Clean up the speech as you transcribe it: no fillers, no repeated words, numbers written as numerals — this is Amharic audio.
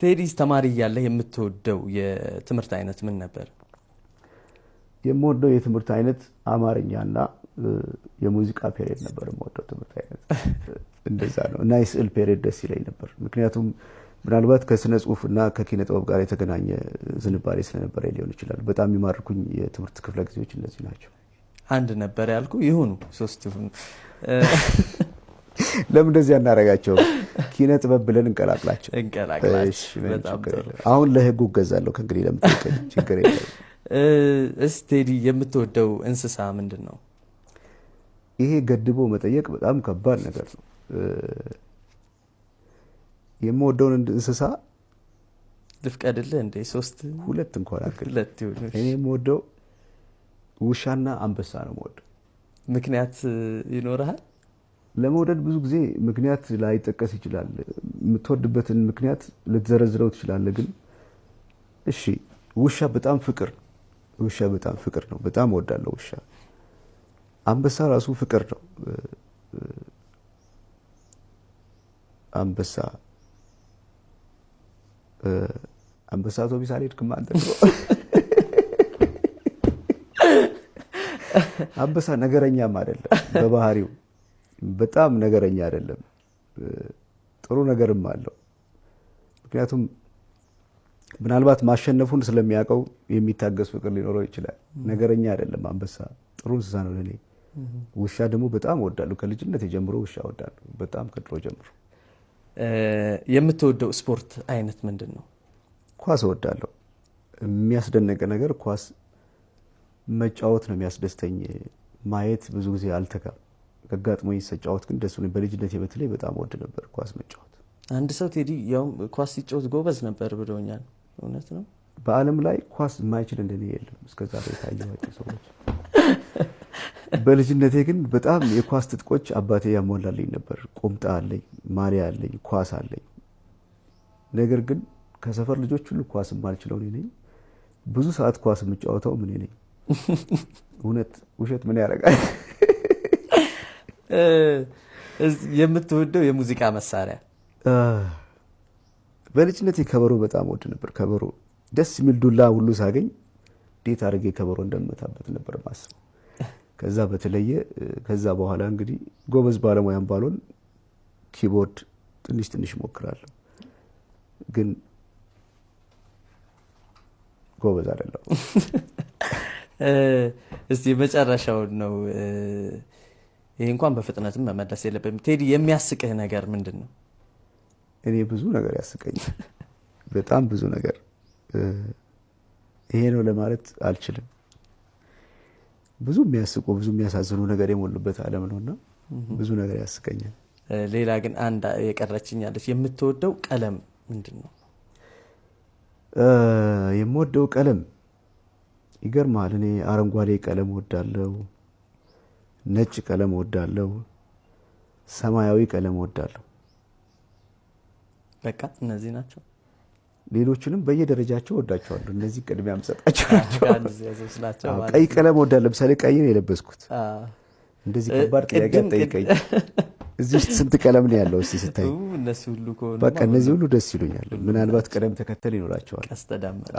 ቴዲስ ተማሪ እያለ የምትወደው የትምህርት አይነት ምን ነበር? የምወደው የትምህርት አይነት አማርኛና የሙዚቃ ፔሪየድ ነበር የምወደው ትምህርት አይነት እንደዛ ነው። እና የስዕል ፔሪየድ ደስ ይለኝ ነበር። ምክንያቱም ምናልባት ከስነ ጽሁፍና ከኪነ ጥበብ ጋር የተገናኘ ዝንባሌ ስለነበረ ሊሆን ይችላል። በጣም የሚማርኩኝ የትምህርት ክፍለ ጊዜዎች እነዚህ ናቸው። አንድ ነበር ያልኩ ይሁኑ ሶስት ይሁኑ። ለምን እንደዚህ አናረጋቸው? ኪነ ጥበብ ብለን እንቀላቅላቸው። እሺ በጣም ጥሩ። አሁን ለህጉ እገዛለሁ ከእንግዲህ ለምትጠይቀኝ ችግር የለም። ቴዲ የምትወደው እንስሳ ምንድን ነው? ይሄ ገድቦ መጠየቅ በጣም ከባድ ነገር ነው። የምወደውን እንስሳ ልፍቀድልህ እንዴ? ሁለት እንኳን አክል። ሁለት ይሁን። እኔ የምወደው ውሻና አንበሳ ነው የምወደው። ምክንያት ይኖርሃል? ለመውደድ ብዙ ጊዜ ምክንያት ላይጠቀስ ይችላል። የምትወድበትን ምክንያት ልትዘረዝረው ትችላለህ። ግን እሺ ውሻ በጣም ፍቅር ነው። በጣም እወዳለሁ ውሻ። አንበሳ ራሱ ፍቅር ነው። አንበሳ አውቶቢስ አልሄድክም አንተ? አንበሳ ነገረኛም አይደለም በባህሪው፣ በጣም ነገረኛ አይደለም። ጥሩ ነገርም አለው። ምክንያቱም ምናልባት ማሸነፉን ስለሚያውቀው የሚታገስ ፍቅር ሊኖረው ይችላል። ነገረኛ አይደለም አንበሳ። ጥሩ እንስሳ ነው ለኔ። ውሻ ደግሞ በጣም እወዳለሁ። ከልጅነት ጀምሮ ውሻ እወዳለሁ፣ በጣም ከድሮ ጀምሮ። የምትወደው ስፖርት አይነት ምንድን ነው? ኳስ እወዳለሁ። የሚያስደነቀ ነገር ኳስ መጫወት ነው የሚያስደስተኝ። ማየት ብዙ ጊዜ አልተጋም። አጋጥሞኝ ስጫወት ግን ደስ ብሎኝ፣ በልጅነቴ በተለይ በጣም ወድ ነበር ኳስ መጫወት። አንድ ሰው ቴዲ ያው ኳስ ሲጫወት ጎበዝ ነበር ብሎኛል። እውነት ነው? በዓለም ላይ ኳስ የማይችል እንደኔ የለም እስከዛ የታየኋቸው ሰዎች። በልጅነቴ ግን በጣም የኳስ ትጥቆች አባቴ ያሟላልኝ ነበር። ቁምጣ አለኝ፣ ማሊያ አለኝ፣ ኳስ አለኝ። ነገር ግን ከሰፈር ልጆች ሁሉ ኳስ የማልችለው እኔ ነኝ። ብዙ ሰዓት ኳስ የምጫወተው እኔ ነኝ። እውነት ውሸት ምን ያደርጋል? የምትወደው የሙዚቃ መሳሪያ? በልጅነቴ ከበሮ በጣም ወድ ነበር። ከበሮ ደስ የሚል ዱላ ሁሉ ሳገኝ እንዴት አድርጌ ከበሮ እንደምመታበት ነበር ማስበው። ከዛ በተለየ ከዛ በኋላ እንግዲህ ጎበዝ ባለሙያም ባልሆን ኪቦርድ ትንሽ ሞክራለሁ፣ ግን ጎበዝ አይደለሁ። እስቲ መጨረሻውን ነው። ይሄ እንኳን በፍጥነትም መመለስ የለብንም። ቴዲ የሚያስቅህ ነገር ምንድን ነው? እኔ ብዙ ነገር ያስቀኛል፣ በጣም ብዙ ነገር። ይሄ ነው ለማለት አልችልም። ብዙ የሚያስቁ ብዙ የሚያሳዝኑ ነገር የሞሉበት ዓለም ነውና ብዙ ነገር ያስቀኛል። ሌላ ግን አንድ የቀረችኝ አለች። የምትወደው ቀለም ምንድን ነው? የምወደው ቀለም ይገርማል። እኔ አረንጓዴ ቀለም እወዳለሁ፣ ነጭ ቀለም እወዳለሁ፣ ሰማያዊ ቀለም እወዳለሁ። በቃ እነዚህ ናቸው። ሌሎችንም በየደረጃቸው እወዳቸዋለሁ። እነዚህ ቅድሚያ የምሰጣቸው ናቸው። ማለት ቀይ ቀለም እወዳለሁ። ለምሳሌ ቀይ ነው የለበስኩት። እንደዚህ ከባድ ጥያቄ ጠይቀኝ። እዚህ ውስጥ ስንት ቀለም ነው ያለው? እስቲ ስታይ እነሱ ሁሉ ከሆኑ በቃ እነዚህ ሁሉ ደስ ይሉኛል። ምናልባት ቀለም ተከተል ይኖራቸዋል። ቀስተ ደመና